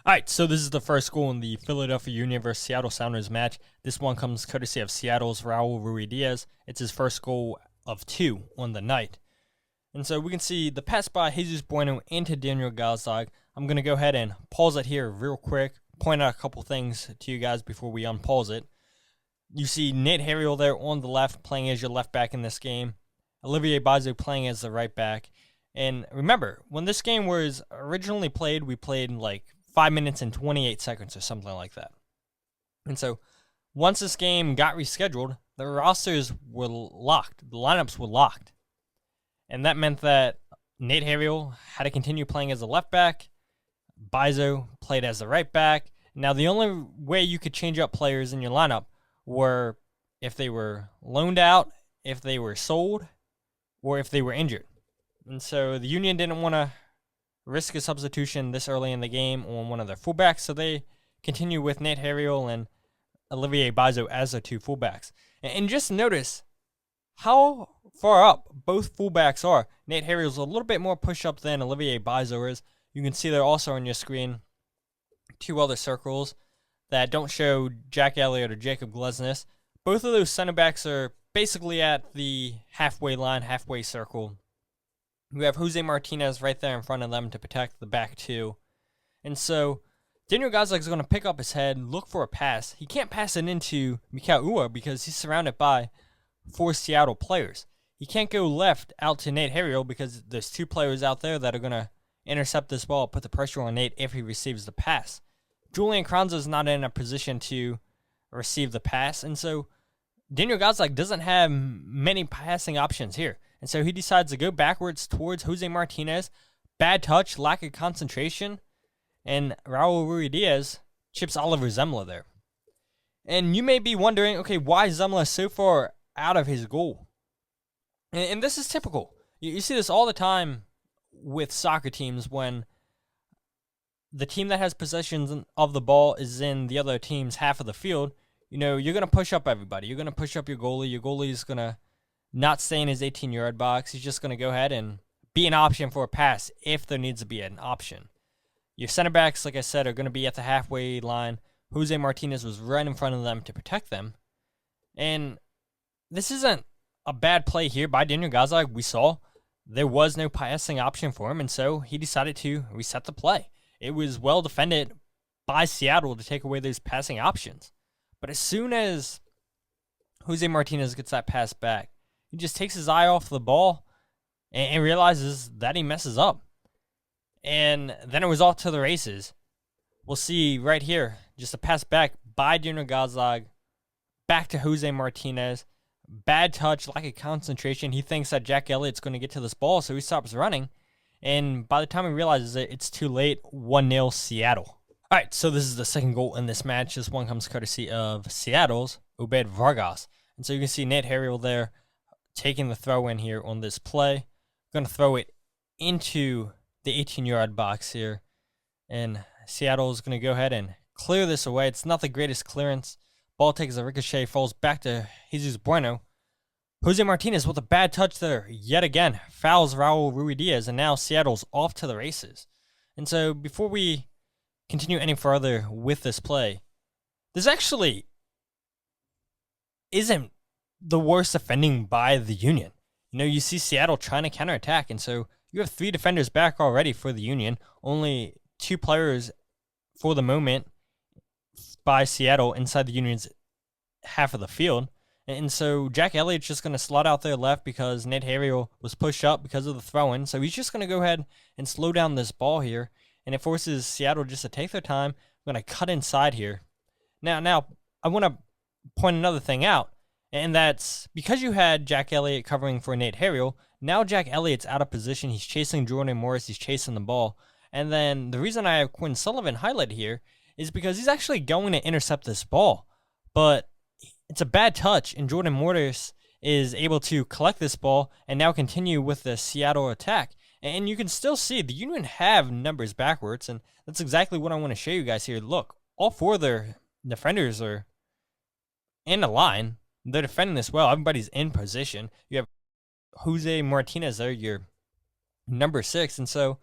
All right, so this is the first goal in the Philadelphia Union versus Seattle Sounders match. This one comes courtesy of Seattle's Ruidiaz. It's his first goal of 2 on the night. And so we can see the pass by Jesus Bueno into Daniel Gazdag. I'm going to go ahead and pause it here real quick, point out a couple things to you guys before we unpause it. You see Nate Harriel there on the left, playing as your left back in this game. Olivier Bazo playing as the right back. And remember, when this game was originally played, we played in like 5 minutes and 28 seconds or something like that. And so once this game got rescheduled, the rosters were locked. The lineups were locked. And that meant that Nate Harriel had to continue playing as a left back. Bazo played as the right back. Now, the only way you could change up players in your lineup were if they were loaned out, if they were sold, or if they were injured. And so the Union didn't want to risk a substitution this early in the game on one of their fullbacks, so they continue with Nate Harriel and Olivier Bazo as their two fullbacks. And just notice how far up both fullbacks are. Nate Harriel's a little bit more push-up than Olivier Bazo is. You can see there also on your screen 2 other circles that don't show Jack Elliott or Jacob Glesnes. Both of those center backs are basically at the halfway line, halfway circle. We have Jose Martinez right there in front of them to protect the back 2. And so Daniel Gazdag is going to pick up his head, look for a pass. He can't pass it into Mikhail Uhre because he's surrounded by 4 Seattle players. He can't go left out to Nate Harriel because there's 2 players out there that are going to intercept this ball, put the pressure on Nate if he receives the pass. Julian Kranza is not in a position to receive the pass, and so Daniel Gazdag doesn't have many passing options here. And so he decides to go backwards towards Jose Martinez. Bad touch, lack of concentration, and Raul Ruidiaz chips Oliver Zemla there. And you may be wondering, okay, why is Zemla so far out of his goal? And this is typical. You see this all the time with soccer teams when the team that has possession of the ball is in the other team's half of the field. You know, you're going to push up everybody. You're going to push up your goalie. Your goalie is going to not stay in his 18-yard box. He's just going to go ahead and be an option for a pass if there needs to be an option. Your center backs, like I said, are going to be at the halfway line. Jose Martinez was right in front of them to protect them. And this isn't a bad play here by Daniel Gazdag. We saw there was no passing option for him, and so he decided to reset the play. It was well defended by Seattle to take away those passing options. But as soon as Jose Martinez gets that pass back, he just takes his eye off the ball and realizes that he messes up. And then it was off to the races. We'll see right here, just a pass back by Daniel Gazdag, back to Jose Martinez. Bad touch, lack of concentration. He thinks that Jack Elliott's going to get to this ball, so he stops running. And by the time he realizes it, it's too late. 1-0 Seattle. All right, so this is the second goal in this match. This one comes courtesy of Seattle's Obed Vargas. And so you can see Nate Harriel there taking the throw in here on this play. Going to throw it into the 18-yard box here. And Seattle is going to go ahead and clear this away. It's not the greatest clearance. Ball takes a ricochet, falls back to Jesus Bueno. Jose Martinez with a bad touch there yet again. Fouls Raul Ruidiaz, and now Seattle's off to the races. And so before we continue any further with this play, this actually isn't the worst defending by the Union. You know, you see Seattle trying to counterattack, and so you have 3 defenders back already for the Union. Only 2 players for the moment by Seattle inside the Union's half of the field. And so Jack Elliott's just going to slot out there left because Nate Harriel was pushed up because of the throw-in. So he's just going to go ahead and slow down this ball here. And it forces Seattle just to take their time. I'm going to cut inside here. Now I want to point another thing out. And that's because you had Jack Elliott covering for Nate Harriel. Now Jack Elliott's out of position. He's chasing Jordan Morris. He's chasing the ball. And then the reason I have Quinn Sullivan highlighted here is because he's actually going to intercept this ball. But it's a bad touch, and Jordan Morris is able to collect this ball and now continue with the Seattle attack. And you can still see the Union have numbers backwards, and that's exactly what I want to show you guys here. Look, all 4 of their defenders are in the line. They're defending this well. Everybody's in position. You have Jose Martinez there, your number 6, and so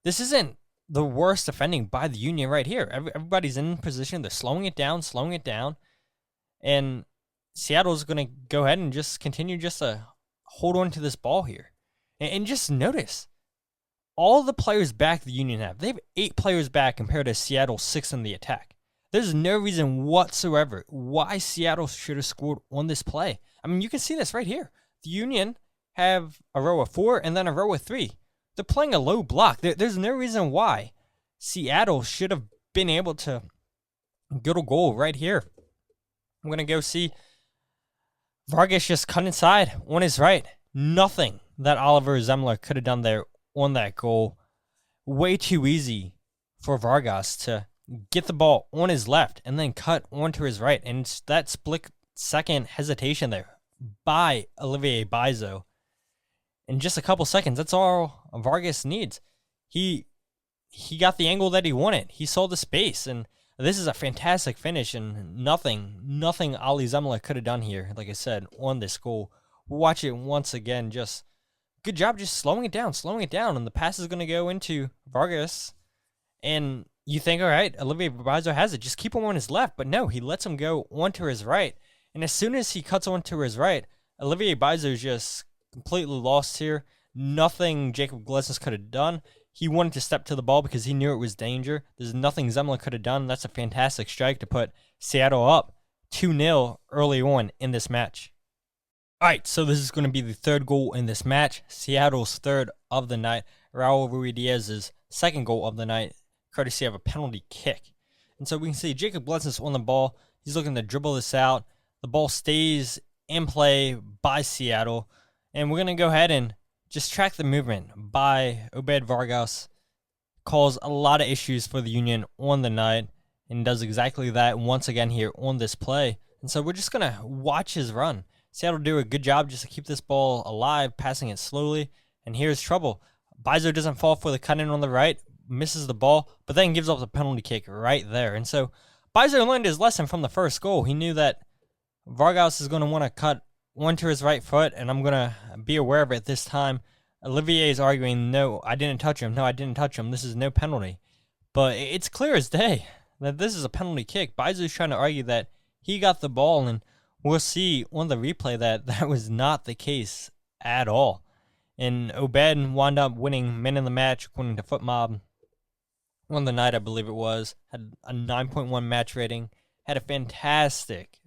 this isn't the worst defending by the Union right here. Everybody's in position. They're slowing it down. And Seattle's going to go ahead and just continue just to hold on to this ball here. And just notice, all the players back the Union have. They have 8 players back compared to Seattle's 6 in the attack. There's no reason whatsoever why Seattle should have scored on this play. I mean, you can see this right here. The Union have a row of 4 and then a row of 3. They're playing a low block. There's no reason why Seattle should have been able to get a goal right here. I'm going to go see Vargas just cut inside on his right. Nothing that Oliver Zemler could have done there on that goal. Way too easy for Vargas to get the ball on his left and then cut onto his right. And that split-second hesitation there by Olivier Bizot. In just a couple seconds, that's all Vargas needs. He got the angle that he wanted. He saw the space, and this is a fantastic finish, and nothing Ali Zemler could have done here, like I said, on this goal. We'll watch it once again. Just good job just slowing it down, and the pass is going to go into Vargas, and you think, all right, Olivier Bizot has it. Just keep him on his left, but no, he lets him go onto his right, and as soon as he cuts onto his right, Olivier Bizot just completely lost here. Nothing Jacob Glesnes could have done. He wanted to step to the ball because he knew it was danger. There's nothing Zemler could have done. That's a fantastic strike to put Seattle up 2-0 early on in this match. All right, so this is going to be the third goal in this match. Seattle's third of the night. Raul Ruidiaz's second goal of the night, courtesy of a penalty kick. And so we can see Jacob Glesnes on the ball. He's looking to dribble this out. The ball stays in play by Seattle. And we're going to go ahead and just track the movement by Obed Vargas. Caused a lot of issues for the Union on the night and does exactly that once again here on this play. And so we're just going to watch his run. Seattle do a good job just to keep this ball alive, passing it slowly. And here's trouble. Bizot doesn't fall for the cut-in on the right, misses the ball, but then gives up the penalty kick right there. And so Bizot learned his lesson from the first goal. He knew that Vargas is going to want to cut one to his right foot, and I'm going to be aware of it this time. Olivier is arguing, no, I didn't touch him. No, I didn't touch him. This is no penalty. But it's clear as day that this is a penalty kick. Bizot is trying to argue that he got the ball, and we'll see on the replay that that was not the case at all. And Obed wound up winning men in the match, according to FootMob. On the night, I believe it was. Had a 9.1 match rating. Had a fantastic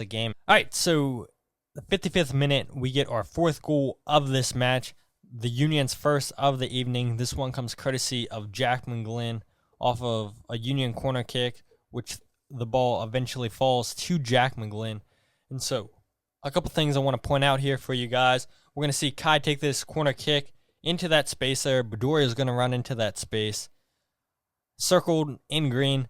game. All right, so the 55th minute, we get our fourth goal of this match. The Union's first of the evening. This one comes courtesy of Jack McGlynn off of a Union corner kick, which the ball eventually falls to Jack McGlynn. And so, a couple things I want to point out here for you guys. We're going to see Kai take this corner kick into that space there. Bedoya is going to run into that space. Circled in green,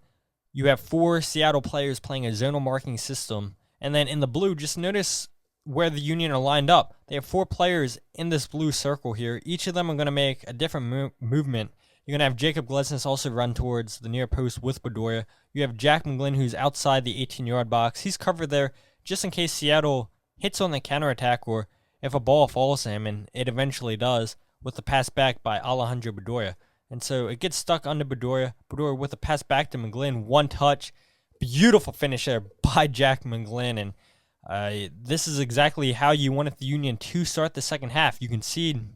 you have 4 Seattle players playing a zonal marking system. And then in the blue, just notice where the Union are lined up. They have 4 players in this blue circle here. Each of them are going to make a different movement. You're going to have Jacob Glesnes also run towards the near post with Bedoya. You have Jack McGlynn, who's outside the 18-yard box. He's covered there just in case Seattle hits on the counterattack or if a ball falls to him, and it eventually does, with the pass back by Alejandro Bedoya. And so it gets stuck under Bedoya. Bedoya with a pass back to McGlynn. One touch. Beautiful finish there by Jack McGlynn. And this is exactly how you wanted the Union to start the second half. You concede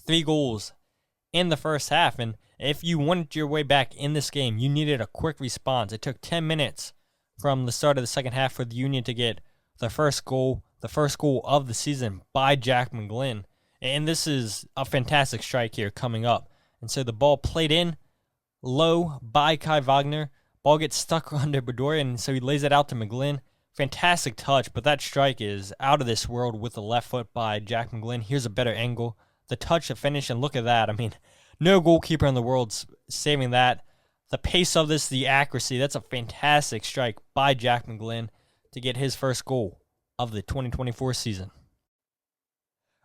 3 goals in the first half. And if you wanted your way back in this game, you needed a quick response. It took 10 minutes from the start of the second half for the Union to get the first goal of the season by Jack McGlynn. And this is a fantastic strike here coming up. And so the ball played in low by Kai Wagner. Ball gets stuck under Bedoya, and so he lays it out to McGlynn. Fantastic touch, but that strike is out of this world with the left foot by Jack McGlynn. Here's a better angle. The touch, the finish, and look at that. I mean, no goalkeeper in the world's saving that. The pace of this, the accuracy, that's a fantastic strike by Jack McGlynn to get his first goal of the 2024 season.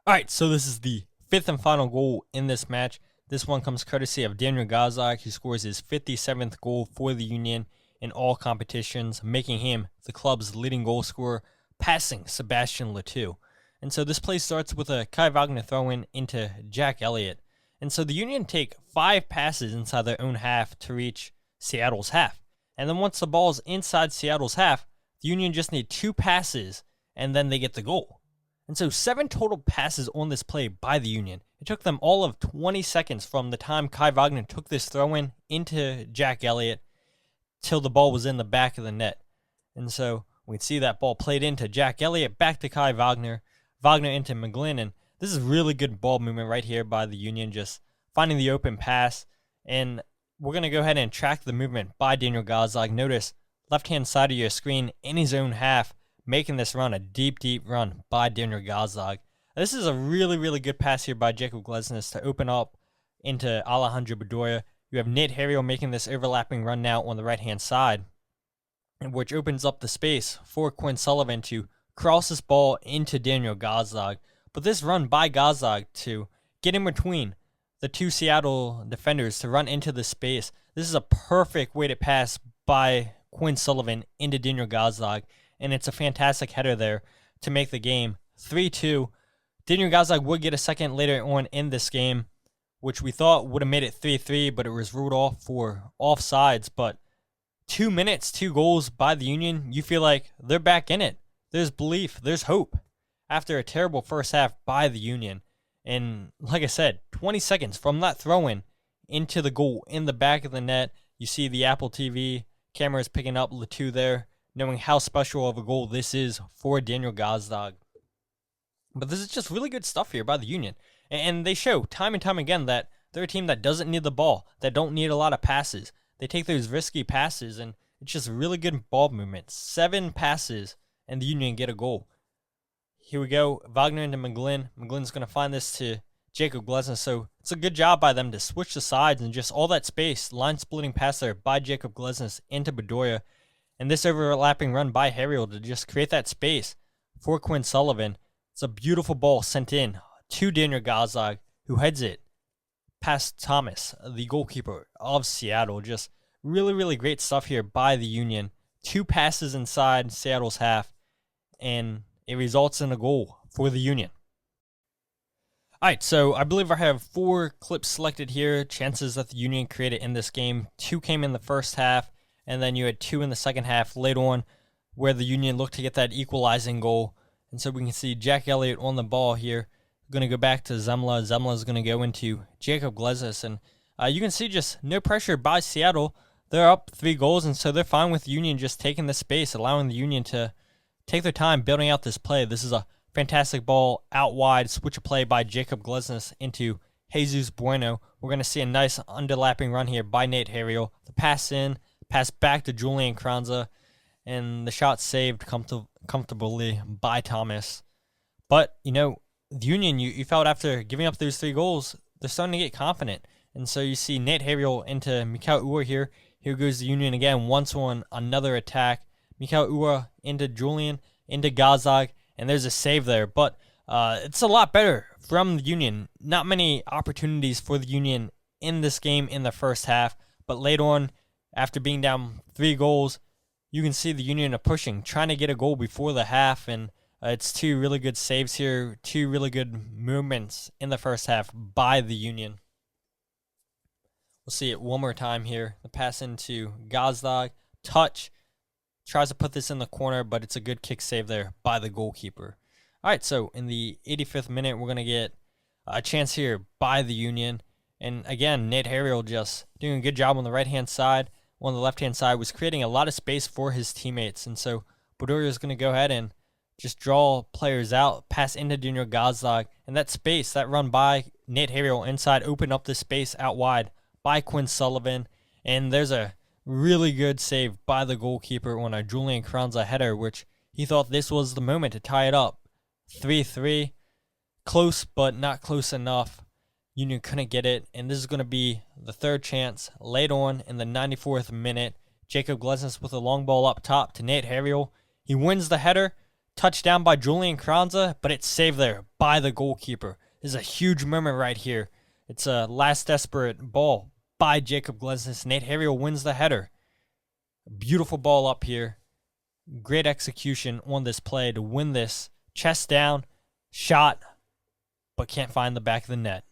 All right, so this is the 5th and final goal in this match. This one comes courtesy of Daniel Gazdag, who scores his 57th goal for the Union in all competitions, making him the club's leading goal scorer, passing Sebastien Le Toux. And so this play starts with a Kai Wagner throw-in into Jack Elliott. And so the Union take 5 passes inside their own half to reach Seattle's half. And then once the ball's inside Seattle's half, the Union just need 2 passes, and then they get the goal. And so 7 total passes on this play by the Union. It took them all of 20 seconds from the time Kai Wagner took this throw-in into Jack Elliott till the ball was in the back of the net. And so we see that ball played into Jack Elliott, back to Kai Wagner, Wagner into McGlynn, and this is really good ball movement right here by the Union, just finding the open pass. And we're going to go ahead and track the movement by Daniel Gazdag. Notice left-hand side of your screen in his own half, making this run a deep, deep run by Daniel Gazdag. This is a really, really good pass here by Jacob Glesnes to open up into Alejandro Bedoya. You have Nate Harriel making this overlapping run now on the right-hand side, which opens up the space for Quinn Sullivan to cross this ball into Daniel Gazdag. But this run by Gazdag to get in between the 2 Seattle defenders to run into the space, this is a perfect weighted pass by Quinn Sullivan into Daniel Gazdag, and it's a fantastic header there to make the game 3-2. Daniel Gazdag would get a second later on in this game, which we thought would have made it 3-3, but it was ruled off for offsides. But 2 minutes, 2 goals by the Union, you feel like they're back in it. There's belief, there's hope after a terrible first half by the Union. And like I said, 20 seconds from that throw-in into the goal in the back of the net. You see the Apple TV cameras picking up Le Toux there, knowing how special of a goal this is for Daniel Gazdag. But this is just really good stuff here by the Union. And they show time and time again that they're a team that doesn't need the ball, that don't need a lot of passes. They take those risky passes, and it's just really good ball movement. 7 passes, and the Union get a goal. Here we go. Wagner into McGlynn. McGlynn's going to find this to Jacob Glesnes. So it's a good job by them to switch the sides and just all that space, line-splitting pass there by Jacob Glesnes into Bedoya. And this overlapping run by Harriel to just create that space for Quinn Sullivan. It's a beautiful ball sent in to Daniel Gazdag, who heads it past Thomas, the goalkeeper of Seattle. Just really, really great stuff here by the Union. 2 passes inside Seattle's half, and it results in a goal for the Union. All right, so I believe I have 4 clips selected here, chances that the Union created in this game. 2 came in the first half, and then you had 2 in the second half later on where the Union looked to get that equalizing goal. And so we can see Jack Elliott on the ball here. Going to go back to Zemla. Zemla is going to go into Jacob Glesnes. And you can see just no pressure by Seattle. They're up 3 goals, and so they're fine with the Union just taking the space, allowing the Union to take their time building out this play. This is a fantastic ball out wide, switch of play by Jacob Glesnes into Jesus Bueno. We're going to see a nice underlapping run here by Nate Harriel. The pass in, pass back to Julian Kranza, and the shot saved comfortably by Thomas. But, you know, the Union, you felt after giving up those 3 goals, they're starting to get confident. And so you see Nate Harriel into Mikael Uhre here. Here goes the Union again, once on another attack. Mikael Uhre into Julian, into Gazdag, and there's a save there. But it's a lot better from the Union. Not many opportunities for the Union in this game in the first half. But later on, after being down 3 goals, you can see the Union are pushing, trying to get a goal before the half, and it's 2 really good saves here, 2 really good movements in the first half by the Union. We'll see it one more time here. The pass into Gazdag, touch, tries to put this in the corner, but it's a good kick save there by the goalkeeper. All right, so in the 85th minute, we're going to get a chance here by the Union. And again, Nate Harriel just doing a good job on the right-hand side. On the left-hand side was creating a lot of space for his teammates. And so Bedoya is going to go ahead and just draw players out, pass into Daniel Gazdag. And that space, that run by Nate Harriel inside, opened up the space out wide by Quinn Sullivan. And there's a really good save by the goalkeeper on a Julian Kranza header, which he thought this was the moment to tie it up. 3-3. Close, but not close enough. Union couldn't get it, and this is going to be the 3rd chance. Late on in the 94th minute, Jacob Glesnes with a long ball up top to Nate Harriel. He wins the header, touchdown by Julian Kranza, but it's saved there by the goalkeeper. This is a huge moment right here. It's a last desperate ball by Jacob Glesnes. Nate Harriel wins the header. Beautiful ball up here. Great execution on this play to win this. Chest down, shot, but can't find the back of the net.